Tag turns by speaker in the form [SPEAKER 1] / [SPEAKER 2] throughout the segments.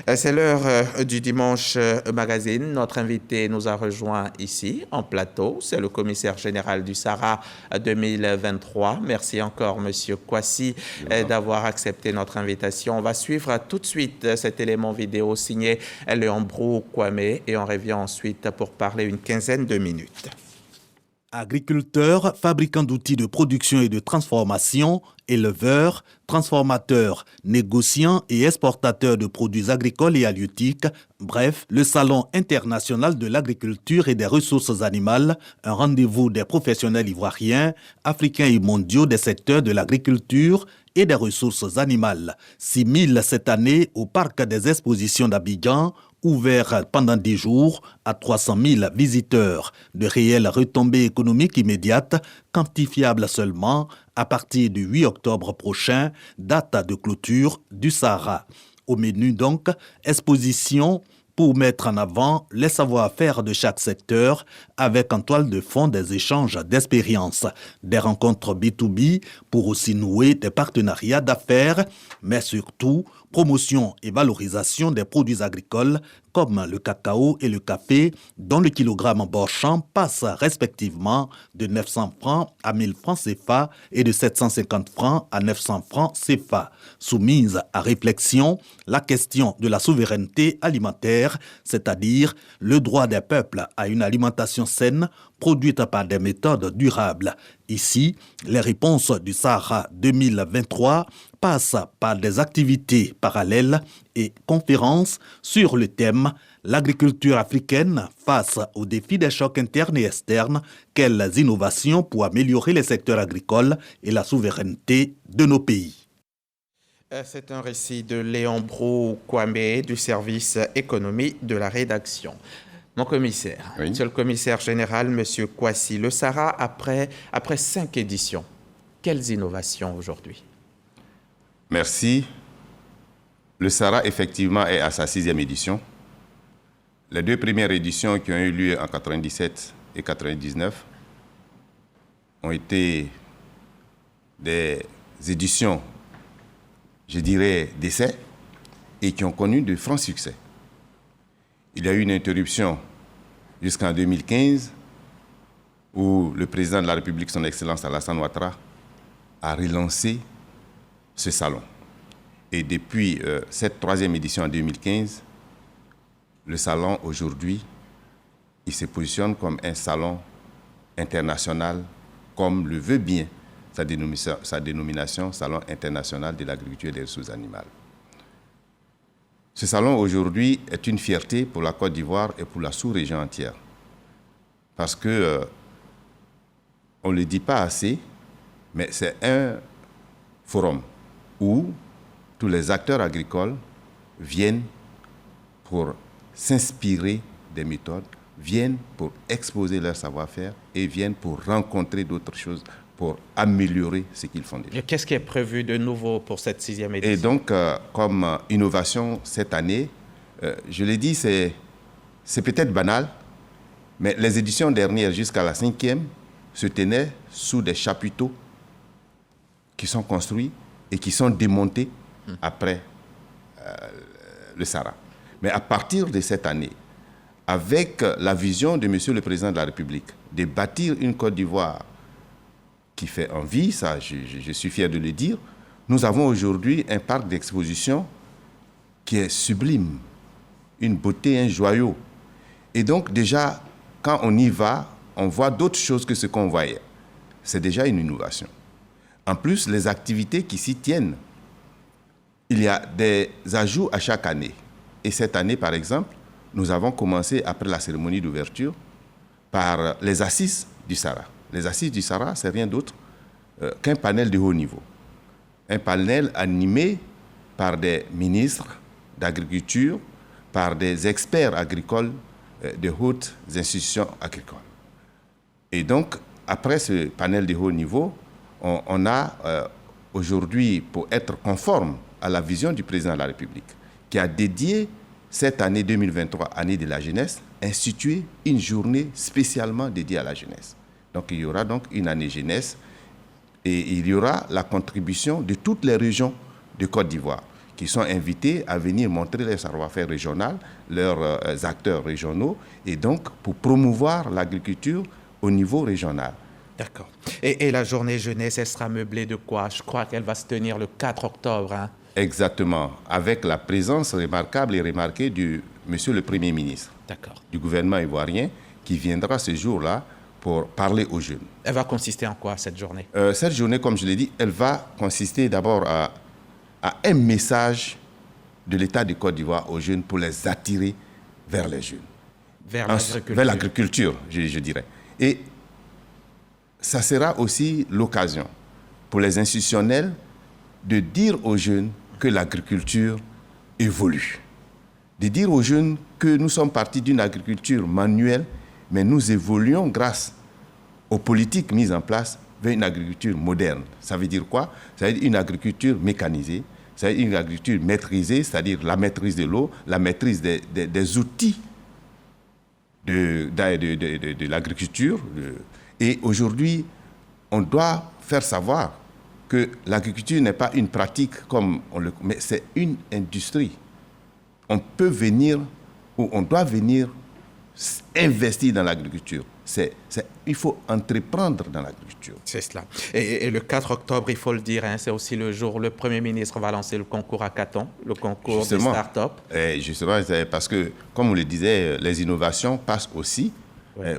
[SPEAKER 1] C'est l'heure du dimanche magazine. Notre invité nous a rejoint ici, en plateau. C'est le commissaire général du SARA 2023. Merci encore, Monsieur Kwasi, d'avoir accepté notre invitation. On va suivre tout de suite cet élément vidéo signé Léon Kwame et on revient ensuite pour parler une quinzaine de minutes.
[SPEAKER 2] Agriculteurs, fabricants d'outils de production et de transformation, éleveurs, transformateurs, négociants et exportateurs de produits agricoles et halieutiques, bref, le Salon international de l'agriculture et des ressources animales, un rendez-vous des professionnels ivoiriens, africains et mondiaux des secteurs de l'agriculture et des ressources animales. 6 000 cette année au parc des expositions d'Abidjan, ouvert pendant 10 jours à 300 000 visiteurs. De réelles retombées économiques immédiates, quantifiables seulement à partir du 8 octobre prochain, date de clôture du Sahara. Au menu donc, exposition pour mettre en avant les savoir-faire de chaque secteur avec en toile de fond des échanges d'expériences, des rencontres B2B pour aussi nouer des partenariats d'affaires, mais surtout promotion et valorisation des produits agricoles comme le cacao et le café dont le kilogramme Borchamp passe respectivement de 900 francs à 1000 francs CFA et de 750 francs à 900 francs CFA. Soumise à réflexion, la question de la souveraineté alimentaire, c'est-à-dire le droit des peuples à une alimentation saine produite par des méthodes durables. Ici, les réponses du Sahara 2023 passent par des activités parallèles et conférences sur le thème « L'agriculture africaine face aux défis des chocs internes et externes, quelles innovations pour améliorer les secteurs agricoles et la souveraineté de nos pays ?»
[SPEAKER 1] C'est un récit de Léon Kwame du service économie de la rédaction. Mon commissaire,
[SPEAKER 3] oui.
[SPEAKER 1] Monsieur le commissaire général, Monsieur Kwasi, le Sahara, après 5 éditions, quelles innovations aujourd'hui?
[SPEAKER 3] Merci. Le Sahara, effectivement, est à sa 6e édition. Les 2 premières éditions qui ont eu lieu en 1997 et 1999 ont été des éditions, je dirais, d'essai et qui ont connu de francs succès. Il y a eu une interruption jusqu'en 2015 où le président de la République, son Excellence Alassane Ouattara, a relancé ce salon. Et depuis cette 3e édition en 2015, le salon aujourd'hui, il se positionne comme un salon international, comme le veut bien sa dénomination Salon international de l'agriculture et des ressources animales. Ce salon aujourd'hui est une fierté pour la Côte d'Ivoire et pour la sous-région entière. Parce que, on ne le dit pas assez, mais c'est un forum où tous les acteurs agricoles viennent pour s'inspirer des méthodes, viennent pour exposer leur savoir-faire et viennent pour rencontrer d'autres choses, pour améliorer ce qu'ils font déjà.
[SPEAKER 1] Qu'est-ce qui est prévu de nouveau pour cette 6e édition?
[SPEAKER 3] Et donc, comme innovation cette année, je l'ai dit, c'est peut-être banal, mais les éditions dernières jusqu'à la 5e se tenaient sous des chapiteaux qui sont construits et qui sont démontés après le Sahara. Mais à partir de cette année, avec la vision de Monsieur le Président de la République de bâtir une Côte d'Ivoire qui fait envie, ça je suis fier de le dire, nous avons aujourd'hui un parc d'exposition qui est sublime, une beauté, un joyau. Et donc déjà, quand on y va, on voit d'autres choses que ce qu'on voyait. C'est déjà une innovation. En plus, les activités qui s'y tiennent, il y a des ajouts à chaque année. Et cette année, par exemple, nous avons commencé, après la cérémonie d'ouverture, par les assises du Sahara. Les assises du Sahara, c'est rien d'autre qu'un panel de haut niveau. Un panel animé par des ministres d'agriculture, par des experts agricoles de hautes institutions agricoles. Et donc, après ce panel de haut niveau, on a aujourd'hui, pour être conforme à la vision du président de la République, qui a dédié cette année 2023, année de la jeunesse, institué une journée spécialement dédiée à la jeunesse. Donc il y aura donc une année jeunesse et il y aura la contribution de toutes les régions de Côte d'Ivoire qui sont invités à venir montrer leur savoir-faire régional, leurs acteurs régionaux, et donc pour promouvoir l'agriculture au niveau régional.
[SPEAKER 1] D'accord. Et la journée jeunesse, elle sera meublée de quoi? Je crois qu'elle va se tenir le 4 octobre. Hein?
[SPEAKER 3] Exactement, avec la présence remarquable et remarquée du Monsieur le Premier ministre du gouvernement ivoirien qui viendra ce jour-là pour parler aux jeunes.
[SPEAKER 1] Elle va consister en quoi, cette journée?
[SPEAKER 3] Cette journée, comme je l'ai dit, elle va consister d'abord à un message de l'État de Côte d'Ivoire aux jeunes pour les attirer vers les jeunes.
[SPEAKER 1] Vers l'agriculture.
[SPEAKER 3] Vers l'agriculture, je dirais. Et ça sera aussi l'occasion pour les institutionnels de dire aux jeunes que l'agriculture évolue. De dire aux jeunes que nous sommes partis d'une agriculture manuelle, mais nous évoluons grâce aux politiques mises en place vers une agriculture moderne. Ça veut dire quoi? Ça veut dire une agriculture mécanisée, ça veut dire une agriculture maîtrisée, c'est-à-dire la maîtrise de l'eau, la maîtrise des outils de l'agriculture. Et aujourd'hui, on doit faire savoir que l'agriculture n'est pas une pratique mais c'est une industrie. On peut venir, ou on doit venir investir dans l'agriculture. Il faut entreprendre dans l'agriculture.
[SPEAKER 1] C'est cela. Et le 4 octobre, il faut le dire, hein, c'est aussi le jour où le Premier ministre va lancer le concours Hackathon, le concours des start-up.
[SPEAKER 3] Justement, parce que, comme on le disait, les innovations passent aussi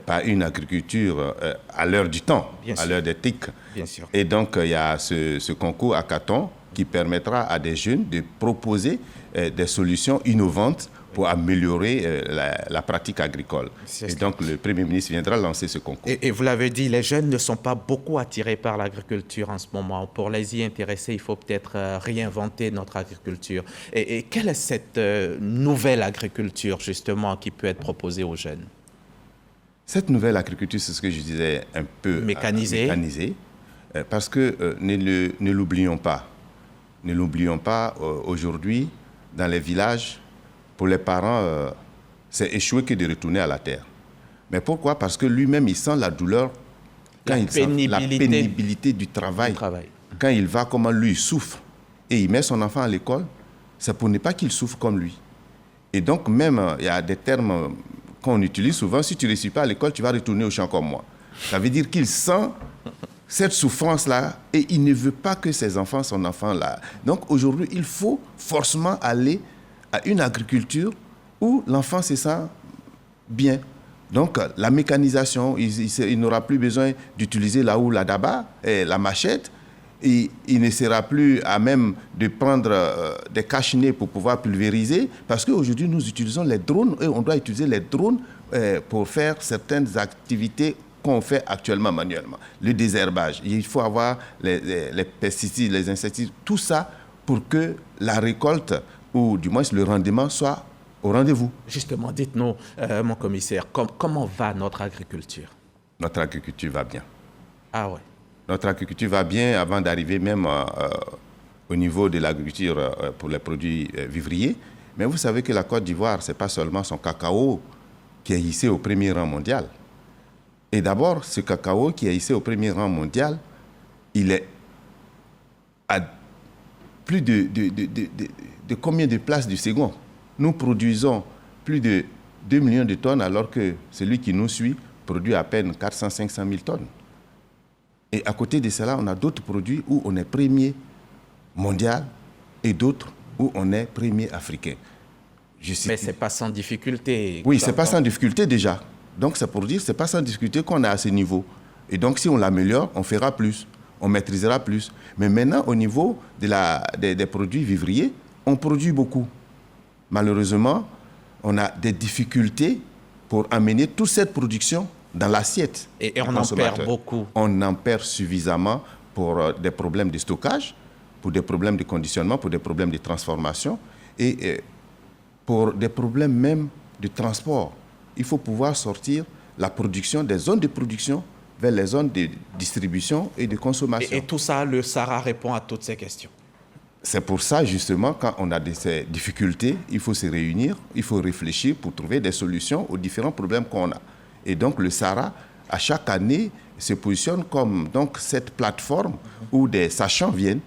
[SPEAKER 3] par une agriculture à l'heure du temps, à l'heure des TIC.
[SPEAKER 1] Bien sûr.
[SPEAKER 3] Et donc, il y a ce concours Hackathon qui permettra à des jeunes de proposer des solutions innovantes pour améliorer la pratique agricole. Et donc, le Premier ministre viendra lancer ce concours.
[SPEAKER 1] Et vous l'avez dit, les jeunes ne sont pas beaucoup attirés par l'agriculture en ce moment. Pour les y intéresser, il faut peut-être réinventer notre agriculture. Et quelle est cette nouvelle agriculture, justement, qui peut être proposée aux jeunes?
[SPEAKER 3] Cette nouvelle agriculture, c'est ce que je disais, un peu mécanisée, parce que ne l'oublions pas. Ne l'oublions pas, aujourd'hui, dans les villages, pour les parents, c'est échouer que de retourner à la terre. Mais pourquoi? Parce que lui-même, il sent la douleur quand il sent la pénibilité du travail. Quand il va, comment lui, il souffre. Et il met son enfant à l'école, c'est pour ne pas qu'il souffre comme lui. Et donc, même, il y a des termes qu'on utilise souvent. Si tu ne réussis pas à l'école, tu vas retourner au champ comme moi. Ça veut dire qu'il sent cette souffrance-là et il ne veut pas que ses enfants, son enfant-là. Donc, aujourd'hui, il faut forcément aller à une agriculture où l'enfant se sent bien. Donc, la mécanisation, il n'aura plus besoin d'utiliser la houe, la daba, et la machette. Et il ne sera plus à même de prendre des cache-nez pour pouvoir pulvériser, parce qu'aujourd'hui, nous utilisons les drones et on doit utiliser les drones pour faire certaines activités qu'on fait actuellement manuellement. Le désherbage, il faut avoir les pesticides, les insecticides, tout ça pour que la récolte ou du moins le rendement soit au rendez-vous.
[SPEAKER 1] Justement, dites-nous, mon commissaire, comment va notre agriculture?
[SPEAKER 3] Notre agriculture va bien.
[SPEAKER 1] Ah ouais.
[SPEAKER 3] Notre agriculture va bien avant d'arriver même au niveau de l'agriculture pour les produits vivriers. Mais vous savez que la Côte d'Ivoire, ce n'est pas seulement son cacao qui est hissé au premier rang mondial. Et d'abord, ce cacao qui est hissé au premier rang mondial, il est à plus de combien de places du second? Nous produisons plus de 2 millions de tonnes alors que celui qui nous suit produit à peine 400-500 000 tonnes. Et à côté de cela, on a d'autres produits où on est premier mondial et d'autres où on est premier africain.
[SPEAKER 1] Mais ce n'est pas sans difficulté.
[SPEAKER 3] Oui, ce n'est pas sans difficulté déjà. Donc c'est pour dire que ce n'est pas sans difficulté qu'on est à ce niveau. Et donc si on l'améliore, on fera plus, on maîtrisera plus. Mais maintenant, au niveau des produits vivriers, on produit beaucoup. Malheureusement, on a des difficultés pour amener toute cette production dans l'assiette.
[SPEAKER 1] Et on en perd beaucoup.
[SPEAKER 3] On en perd suffisamment pour des problèmes de stockage, pour des problèmes de conditionnement, pour des problèmes de transformation et pour des problèmes même de transport. Il faut pouvoir sortir la production des zones de production vers les zones de distribution et de consommation.
[SPEAKER 1] Et tout ça, le Sahara répond à toutes ces questions.
[SPEAKER 3] C'est pour ça, justement, quand on a ces difficultés, il faut se réunir, il faut réfléchir pour trouver des solutions aux différents problèmes qu'on a. Et donc, le Sahara, à chaque année, se positionne comme donc, cette plateforme où des sachants viennent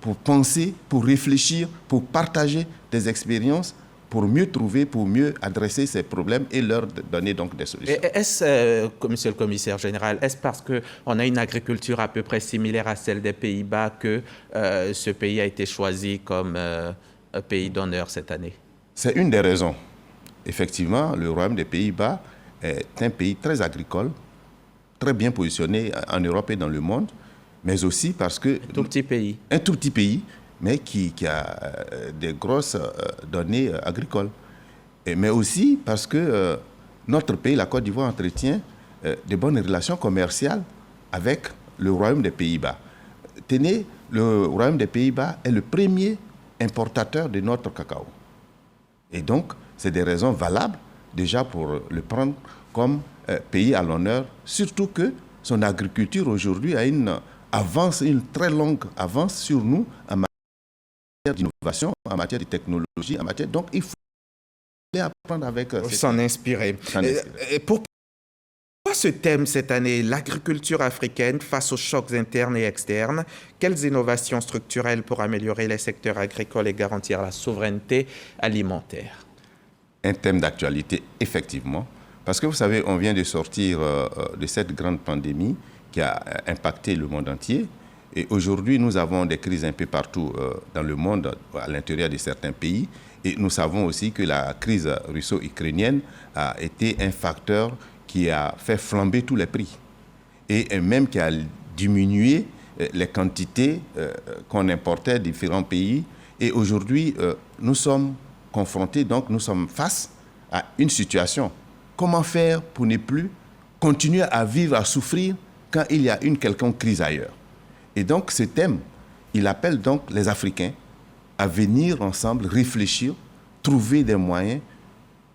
[SPEAKER 3] pour penser, pour réfléchir, pour partager des expériences, pour mieux trouver, pour mieux adresser ces problèmes et leur donner donc des solutions.
[SPEAKER 1] Est-ce, monsieur le commissaire général, est-ce parce qu'on a une agriculture à peu près similaire à celle des Pays-Bas que ce pays a été choisi comme pays d'honneur cette année?
[SPEAKER 3] C'est une des raisons. Effectivement, le Royaume des Pays-Bas est un pays très agricole, très bien positionné en Europe et dans le monde, mais aussi parce que...
[SPEAKER 1] Un tout petit pays.
[SPEAKER 3] Un tout petit pays, mais qui a des grosses données agricoles. Mais aussi parce que notre pays, la Côte d'Ivoire, entretient de bonnes relations commerciales avec le Royaume des Pays-Bas. Tenez, le Royaume des Pays-Bas est le premier importateur de notre cacao. Et donc, c'est des raisons valables déjà pour le prendre comme pays à l'honneur, surtout que son agriculture aujourd'hui a une très longue avance sur nous en matière d'innovation, en matière de technologie, en matière... Donc, il faut apprendre avec...
[SPEAKER 1] S'en inspirer. Pourquoi ce thème cette année, l'agriculture africaine face aux chocs internes et externes? Quelles innovations structurelles pour améliorer les secteurs agricoles et garantir la souveraineté alimentaire?
[SPEAKER 3] Un thème d'actualité, effectivement, parce que vous savez, on vient de sortir de cette grande pandémie qui a impacté le monde entier. Et aujourd'hui, nous avons des crises un peu partout dans le monde, à l'intérieur de certains pays. Et nous savons aussi que la crise russo-ukrainienne a été un facteur qui a fait flamber tous les prix. Et même qui a diminué les quantités qu'on importait de différents pays. Et aujourd'hui, nous sommes confrontés, donc nous sommes face à une situation. Comment faire pour ne plus continuer à vivre, à souffrir quand il y a une quelconque crise ailleurs? Et donc ce thème, il appelle donc les Africains à venir ensemble, réfléchir, trouver des moyens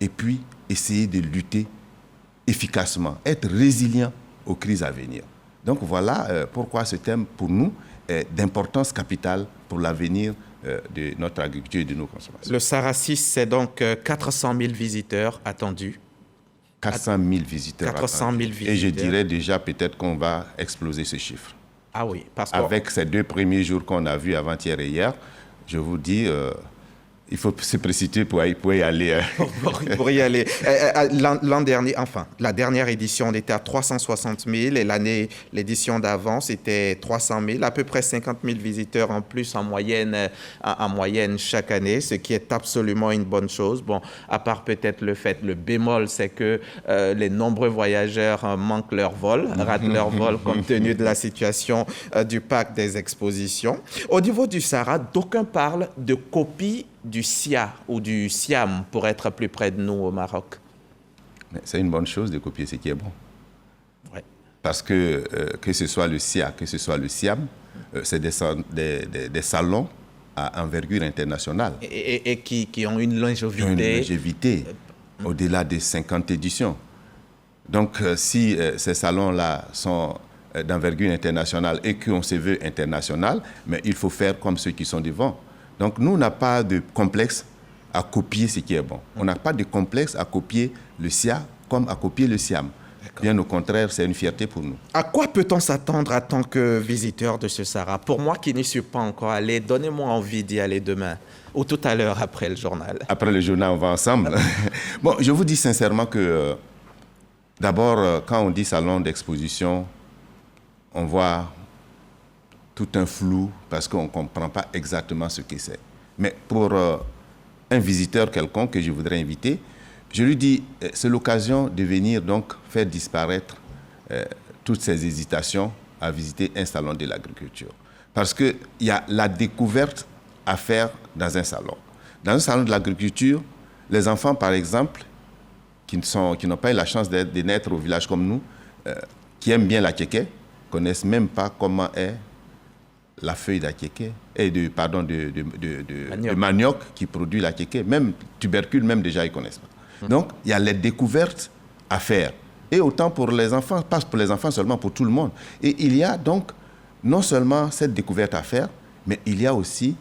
[SPEAKER 3] et puis essayer de lutter efficacement, être résilient aux crises à venir. Donc voilà pourquoi ce thème, pour nous, est d'importance capitale pour l'avenir de notre agriculture et de nos consommations.
[SPEAKER 1] Le Sahara 6, c'est donc 400 000 visiteurs attendus.
[SPEAKER 3] 400 000 visiteurs.
[SPEAKER 1] 400 000 visiteurs.
[SPEAKER 3] Et je dirais déjà peut-être qu'on va exploser ce chiffre.
[SPEAKER 1] Ah oui, parce que...
[SPEAKER 3] Avec ces 2 premiers jours qu'on a vus avant-hier et hier, je vous dis, il faut se précipiter pour y aller.
[SPEAKER 1] Pour y aller. L'an dernier, enfin, la dernière édition, on était à 360 000 et l'édition d'avant, c'était 300 000, à peu près 50 000 visiteurs en plus en moyenne chaque année, ce qui est absolument une bonne chose. Bon, à part peut-être le bémol, c'est que les nombreux voyageurs manquent leur vol, ratent leur vol compte tenu de la situation du parc des expositions. Au niveau du Sahara, d'aucuns parlent de copie du SIA ou du SIAM pour être plus près de nous au Maroc.
[SPEAKER 3] C'est une bonne chose de copier ce qui est bon.
[SPEAKER 1] Ouais.
[SPEAKER 3] Parce que ce soit le SIA, que ce soit le SIAM, c'est des salons à envergure internationale.
[SPEAKER 1] Et qui ont une longévité.
[SPEAKER 3] Au-delà des 50 éditions. Donc si ces salons-là sont d'envergure internationale et qu'on se veut international, mais il faut faire comme ceux qui sont devant. Donc, nous, on n'a pas de complexe à copier ce qui est bon. On n'a pas de complexe à copier le SIA comme à copier le SIAM. Bien au contraire, c'est une fierté pour nous.
[SPEAKER 1] À quoi peut-on s'attendre en tant que visiteur de ce Sahara? Pour moi qui n'y suis pas encore allé, donnez-moi envie d'y aller demain ou tout à l'heure après le journal.
[SPEAKER 3] Après le journal, on va ensemble. Bon, je vous dis sincèrement que d'abord, quand on dit salon d'exposition, on voit tout un flou parce qu'on ne comprend pas exactement ce que c'est. Mais pour un visiteur quelconque que je voudrais inviter, je lui dis, c'est l'occasion de venir donc faire disparaître toutes ces hésitations à visiter un salon de l'agriculture. Parce qu'il y a la découverte à faire dans un salon. Dans un salon de l'agriculture, les enfants, par exemple, qui n'ont pas eu la chance de naître au village comme nous, qui aiment bien la kéké, connaissent même pas comment est la feuille d'akéké, et de manioc qui produit la kéké, même tubercule, même déjà, ils ne connaissent pas. Donc, il y a les découvertes à faire. Et autant pour les enfants, pas pour les enfants seulement, pour tout le monde. Et il y a donc non seulement cette découverte à faire, mais il y a aussi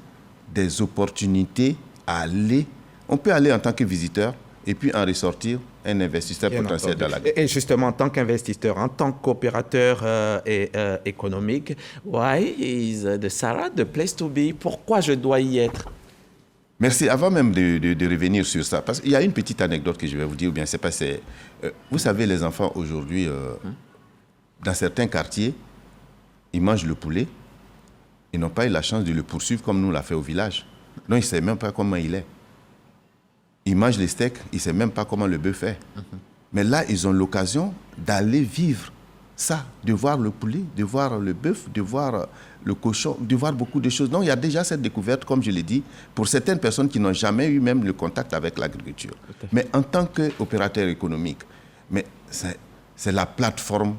[SPEAKER 3] des opportunités à aller. On peut aller en tant que visiteur et puis en ressortir un investisseur
[SPEAKER 1] Bien
[SPEAKER 3] potentiel
[SPEAKER 1] entendu.
[SPEAKER 3] dans l'agriculture.
[SPEAKER 1] Et justement, en tant qu'investisseur, en tant qu'opérateur économique, why is the Sahara the place to be? Pourquoi je dois y être?
[SPEAKER 3] Merci. Avant même de revenir sur ça, parce qu'il y a une petite anecdote que je vais vous dire, ou bien c'est pas... vous savez, les enfants aujourd'hui, dans certains quartiers, ils mangent le poulet, ils n'ont pas eu la chance de le poursuivre comme nous l'a fait au village. Non, ils ne savent même pas comment il est. Ils mangent les steaks, ils ne savent même pas comment le bœuf est. Mais là, ils ont l'occasion d'aller vivre ça, de voir le poulet, de voir le bœuf, de voir le cochon, de voir beaucoup de choses. Donc, il y a déjà cette découverte, comme je l'ai dit, pour certaines personnes qui n'ont jamais eu même le contact avec l'agriculture. Mais en tant qu'opérateur économique, c'est la plateforme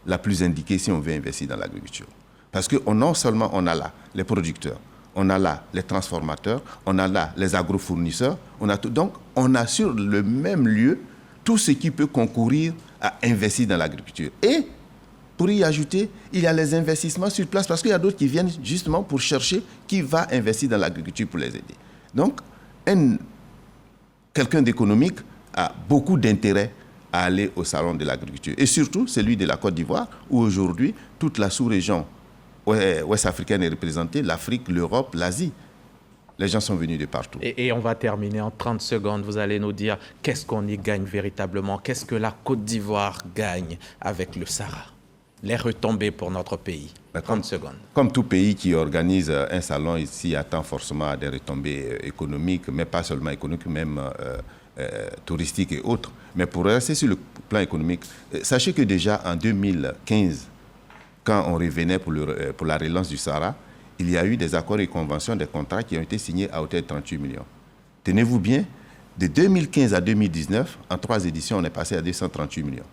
[SPEAKER 3] la plus indiquée si on veut investir dans l'agriculture. Parce que non seulement on a là les producteurs, on a là les transformateurs, on a là les agrofournisseurs, on a tout. Donc, on a sur le même lieu tout ce qui peut concourir à investir dans l'agriculture. Et pour y ajouter, il y a les investissements sur place parce qu'il y a d'autres qui viennent justement pour chercher qui va investir dans l'agriculture pour les aider. Donc, quelqu'un d'économique a beaucoup d'intérêt à aller au salon de l'agriculture. Et surtout, celui de la Côte d'Ivoire, où aujourd'hui, toute la sous-région ouest-africaine est représentée, l'Afrique, l'Europe, l'Asie. Les gens sont venus de partout.
[SPEAKER 1] Et on va terminer en 30 secondes. Vous allez nous dire qu'est-ce qu'on y gagne véritablement? Qu'est-ce que la Côte d'Ivoire gagne avec le Sahara? Les retombées pour notre pays. 30 secondes.
[SPEAKER 3] Comme tout pays qui organise un salon ici attend forcément des retombées économiques, mais pas seulement économiques, même touristiques et autres. Mais pour rester sur le plan économique, sachez que déjà en 2015, quand on revenait pour la relance du Sahara, il y a eu des accords et conventions, des contrats qui ont été signés à hauteur de 38 millions. Tenez-vous bien, de 2015 à 2019, en 3 éditions, on est passé à 238 millions.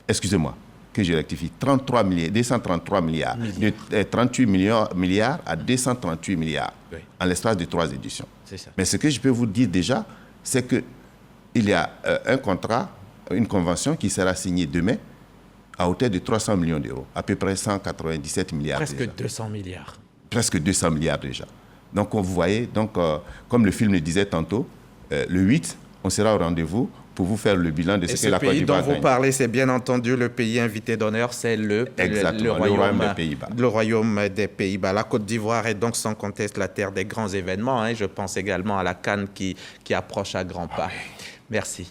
[SPEAKER 3] Excusez-moi, que je rectifie, 233 milliards. De 38 milliards à 238 milliards, oui, en l'espace de 3 éditions. C'est ça. Mais ce que je peux vous dire déjà, c'est qu'il y a un contrat, une convention qui sera signée demain, à hauteur de 300 millions d'euros, à peu près 197 milliards.
[SPEAKER 1] Presque
[SPEAKER 3] déjà.
[SPEAKER 1] 200 milliards.
[SPEAKER 3] Presque 200 milliards déjà. Donc, vous voyez, comme le film le disait tantôt, le 8, on sera au rendez-vous pour vous faire le bilan de ce que la Côte d'Ivoire gagne.
[SPEAKER 1] Et ce pays dont vous parlez, c'est bien entendu le pays invité d'honneur, c'est le Royaume des Pays-Bas. Le Royaume des Pays-Bas. La Côte d'Ivoire est donc sans conteste la terre des grands événements. Je pense également à la CAN qui approche à grands pas. Merci.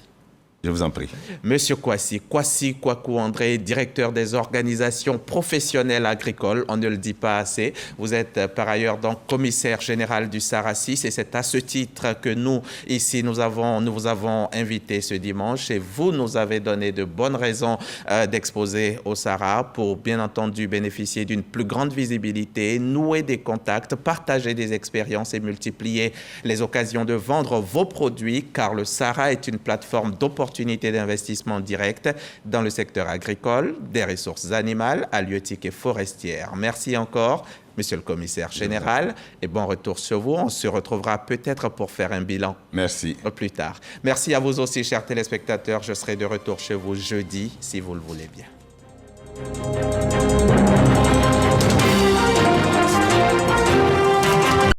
[SPEAKER 3] Je vous en prie.
[SPEAKER 1] Monsieur Kwasi Kwaku André, directeur des organisations professionnelles agricoles, on ne le dit pas assez. Vous êtes par ailleurs donc commissaire général du Sahara 6 et c'est à ce titre que nous, ici, nous vous avons invité ce dimanche et vous nous avez donné de bonnes raisons d'exposer au Sahara pour bien entendu bénéficier d'une plus grande visibilité, nouer des contacts, partager des expériences et multiplier les occasions de vendre vos produits car le Sahara est une plateforme d'opportunités d'investissement direct dans le secteur agricole, des ressources animales, halieutiques et forestières. Merci encore, monsieur le commissaire général, et bon retour sur vous. On se retrouvera peut-être pour faire un bilan.
[SPEAKER 3] Merci.
[SPEAKER 1] Plus tard. Merci à vous aussi, chers téléspectateurs. Je serai de retour chez vous jeudi, si vous le voulez bien.